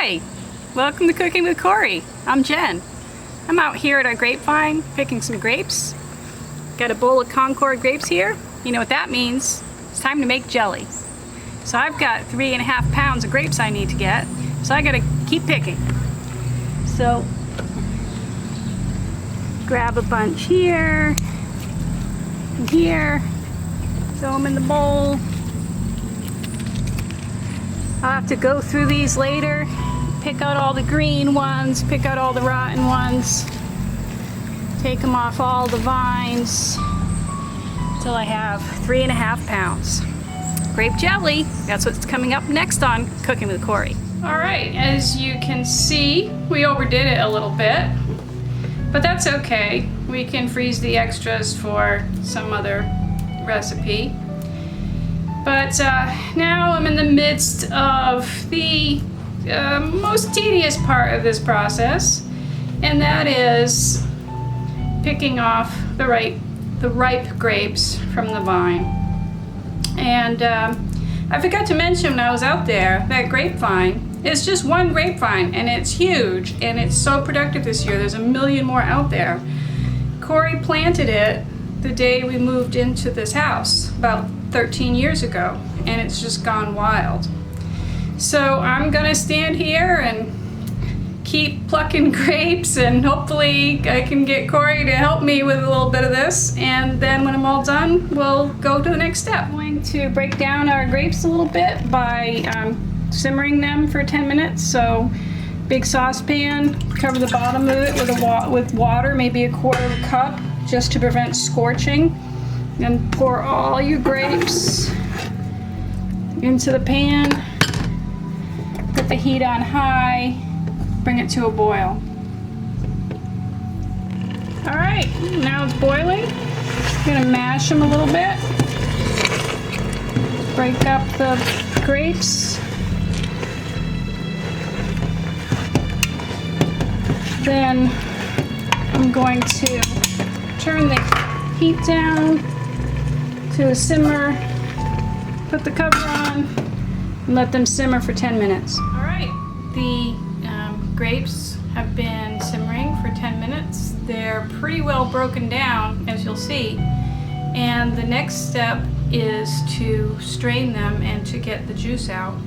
Hi, welcome to Cooking with Corey. I'm Jen. I'm out here at our grapevine picking some grapes. Got a bowl of Concord grapes here. You know what that means. It's time to make jelly. So I've got 3.5 pounds of grapes I need to get. So I gotta keep picking. So grab a bunch here and here. Throw them in the bowl. I'll have to go through these later, pick out all the green ones, pick out all the rotten ones, take them off all the vines until I have 3.5 pounds. Grape jelly, that's what's coming up next on Cooking with Corey. All right, as you can see, we overdid it a little bit, but that's okay. We can freeze the extras for some other recipe. But now I'm in the midst of the most tedious part of this process, and that is picking off the ripe grapes from the vine. And I forgot to mention when I was out there, that grapevine is just one grapevine, and it's huge, and it's so productive this year. There's a million more out there. Corey planted it the day we moved into this house, about 13 years ago, and it's just gone wild. So I'm gonna stand here and keep plucking grapes, and hopefully I can get Corey to help me with a little bit of this, and then when I'm all done, we'll go to the next step. I'm going to break down our grapes a little bit by simmering them for 10 minutes. So big saucepan, cover the bottom of it with water, maybe 1/4 cup, just to prevent scorching. And pour all your grapes into the pan. Put the heat on high. Bring it to a boil. All right, now it's boiling. I'm gonna mash them a little bit. Break up the grapes. Then I'm going to turn the heat down to a simmer, put the cover on, and let them simmer for 10 minutes. All right, the grapes have been simmering for 10 minutes. They're pretty well broken down, as you'll see, and the next step is to strain them and to get the juice out.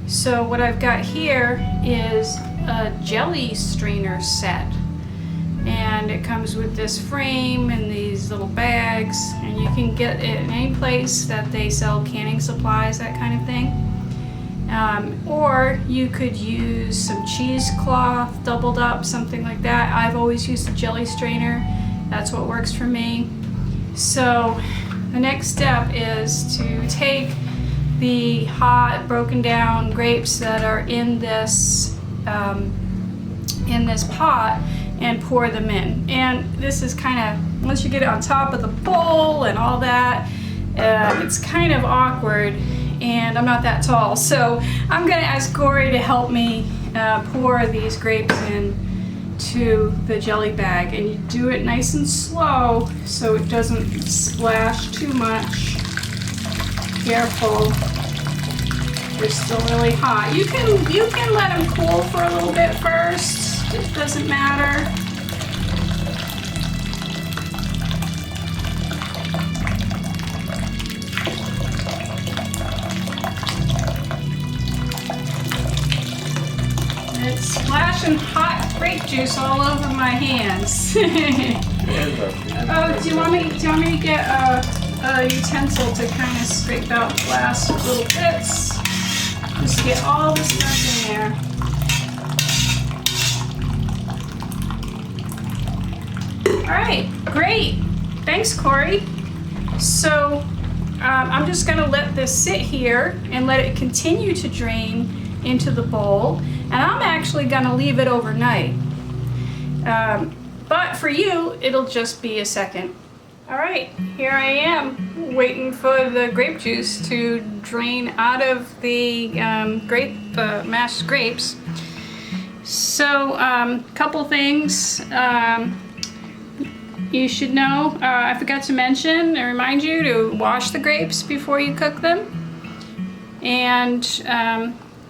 So what I've got here is a jelly strainer set. And it comes with this frame and these little bags, and you can get it in any place that they sell canning supplies, that kind of thing. Or you could use some cheesecloth doubled up, something like that. I've always used a jelly strainer. That's what works for me. So the next step is to take the hot broken down grapes that are in this pot and pour them in. And this is kind of, once you get it on top of the bowl and all that, it's kind of awkward, and I'm not that tall. So I'm gonna ask Corey to help me pour these grapes in to the jelly bag. And you do it nice and slow so it doesn't splash too much. Careful. They're still really hot. You can let them cool for a little bit first. It doesn't matter. It's splashing hot grape juice all over my hands. Oh, do you want me to get a utensil to kind of scrape out the last little bits? Just get all the stuff in there. All right, great. Thanks, Corey. So I'm just gonna let this sit here and let it continue to drain into the bowl. And I'm actually gonna leave it overnight. But for you, it'll just be a second. All right, here I am waiting for the grape juice to drain out of the mashed grapes. So couple things. You should know, I forgot to mention and remind you to wash the grapes before you cook them. And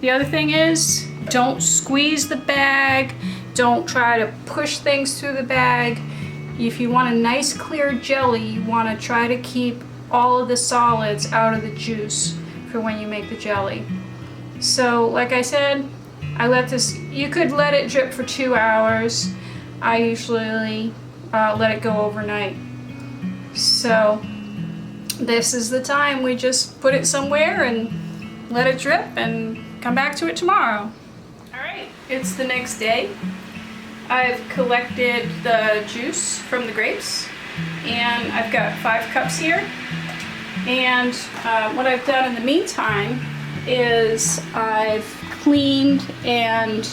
the other thing is, Don't squeeze the bag. Don't try to push things through the bag. If you want a nice clear jelly, you want to try to keep all of the solids out of the juice for when you make the jelly. So like I said, I let this, you could let it drip for 2 hours. I usually let it go overnight. So this is the time we just put it somewhere and let it drip and come back to it tomorrow. All right, it's the next day. I've collected the juice from the grapes and I've got 5 cups here. And what I've done in the meantime is I've cleaned and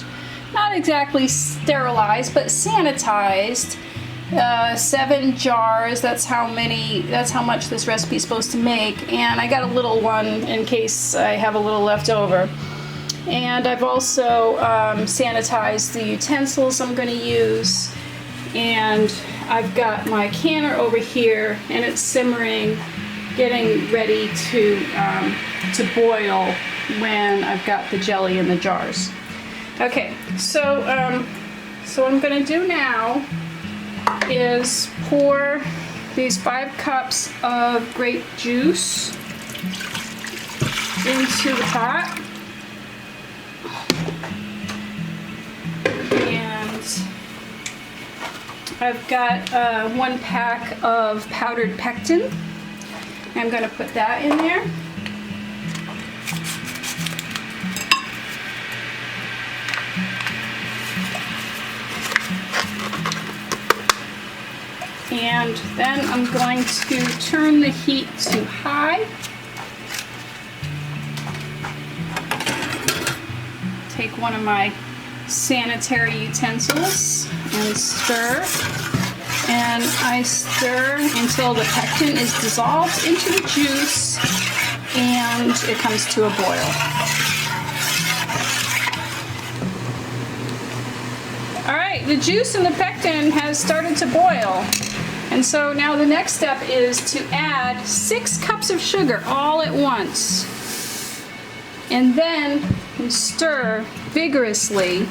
not exactly sterilized, but sanitized 7 jars. That's how much this recipe is supposed to make. And I got a little one in case I have a little left over. And I've also sanitized the utensils I'm going to use. And I've got my canner over here and it's simmering, getting ready to boil when I've got the jelly in the jars. Okay, so what I'm going to do now is pour these 5 cups of grape juice into the pot. And I've got 1 pack of powdered pectin. I'm going to put that in there. And then I'm going to turn the heat to high. Take one of my sanitary utensils and stir. And I stir until the pectin is dissolved into the juice and it comes to a boil. All right, the juice in the pectin has started to boil. And so now the next step is to add 6 cups of sugar all at once. And then stir vigorously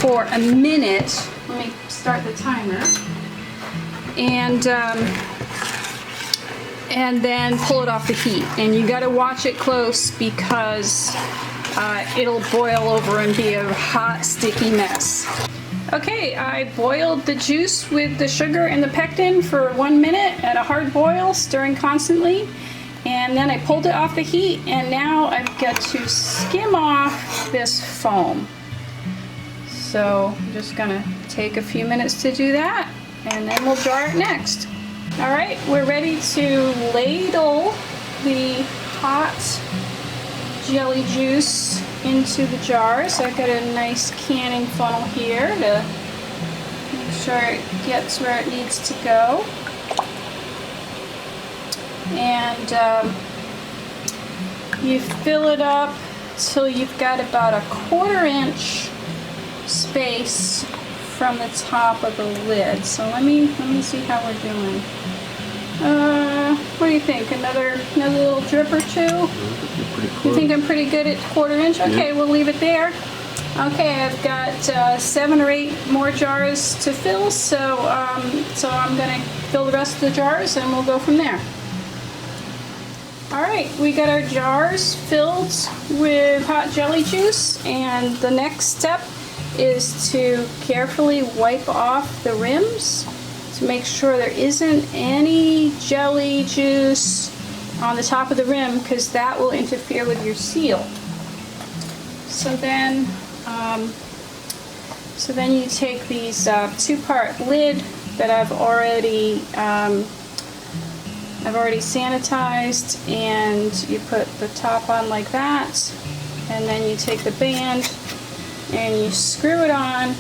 for a minute. Let me start the timer. And then pull it off the heat. And you got to watch it close because it'll boil over and be a hot, sticky mess. Okay, I boiled the juice with the sugar and the pectin for 1 minute at a hard boil, stirring constantly. And then I pulled it off the heat, and now I've got to skim off this foam. So I'm just gonna take a few minutes to do that, and then we'll jar it next. All right, we're ready to ladle the hot jelly juice into the jars. I've got a nice canning funnel here to make sure it gets where it needs to go. And you fill it up till you've got about a 1/4 inch space from the top of the lid. So let me see how we're doing. What do you think? Another little drip or 2? You think I'm pretty good at 1/4 inch? Okay, we'll leave it there. Okay, I've got 7 or 8 more jars to fill, so I'm gonna fill the rest of the jars and we'll go from there. All right, we got our jars filled with hot jelly juice, and the next step is to carefully wipe off the rims to make sure there isn't any jelly juice on the top of the rim, because that will interfere with your seal. So then you take these 2-part lid that I've already sanitized, and you put the top on like that, and then you take the band and you screw it on.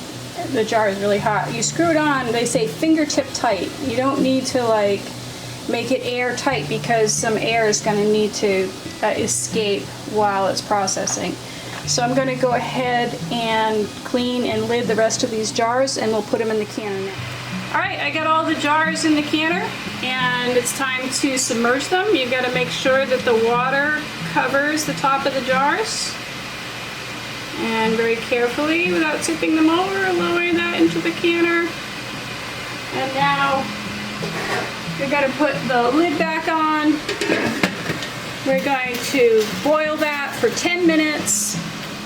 The jar is really hot. You screw it on, they say fingertip tight. You don't need to like make it airtight because some air is going to need to escape while it's processing. So I'm going to go ahead and clean and lid the rest of these jars, and we'll put them in the canner now. Alright, I got all the jars in the canner, and it's time to submerge them. You've got to make sure that the water covers the top of the jars. And very carefully, without tipping them over, lowering that into the canner. And now we're going to put the lid back on. We're going to boil that for 10 minutes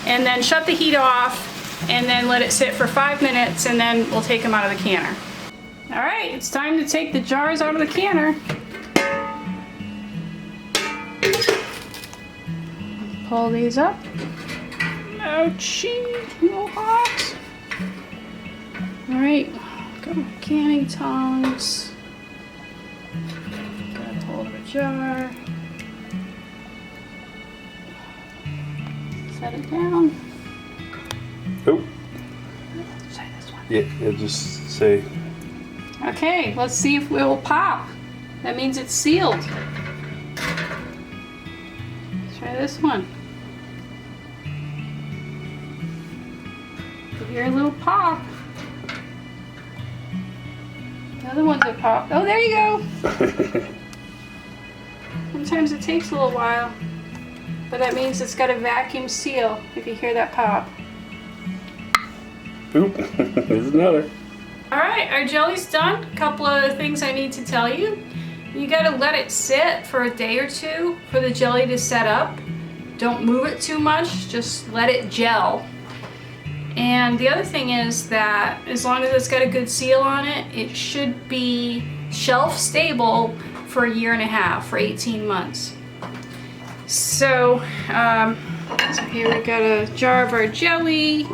and then shut the heat off and then let it sit for 5 minutes, and then we'll take them out of the canner. All right, it's time to take the jars out of the canner. Pull these up. Ouchie, a little hot. All right, got my canning tongs. Got a hold of a jar. Set it down. Oh. Try this one. Yeah, just say. Okay, let's see if it will pop. That means it's sealed. Let's try this one. You hear a little pop. The other ones have popped. Oh, there you go. Sometimes it takes a little while, but that means it's got a vacuum seal if you hear that pop. Oop, there's another. All right, our jelly's done. A couple of things I need to tell you. You gotta let it sit for a day or two for the jelly to set up. Don't move it too much, just let it gel. And the other thing is that as long as it's got a good seal on it, it should be shelf stable for 1.5 years, for 18 months. So here we got a jar of our jelly.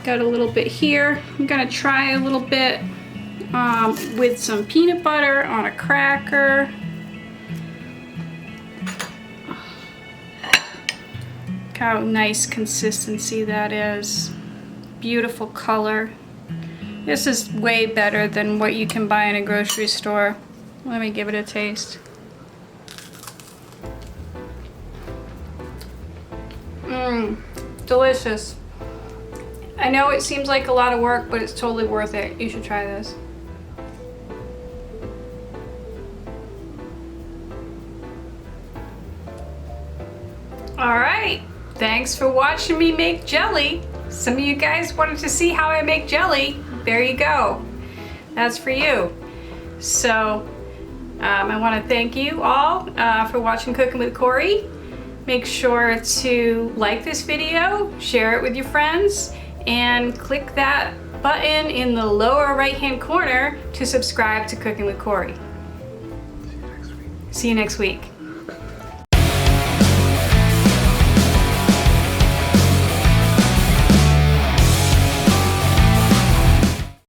Got a little bit here. I'm gonna try a little bit with some peanut butter on a cracker. Look how nice consistency that is. Beautiful color. This is way better than what you can buy in a grocery store. Let me give it a taste. Delicious. I know it seems like a lot of work, but it's totally worth it. You should try this. All right, thanks for watching me make jelly. Some of you guys wanted to see how I make jelly. There you go. That's for you. So I want to thank you all for watching Cooking with Corey. Make sure to like this video, share it with your friends, and click that button in the lower right hand corner to subscribe to Cooking with Corey. See you next week. See you next week.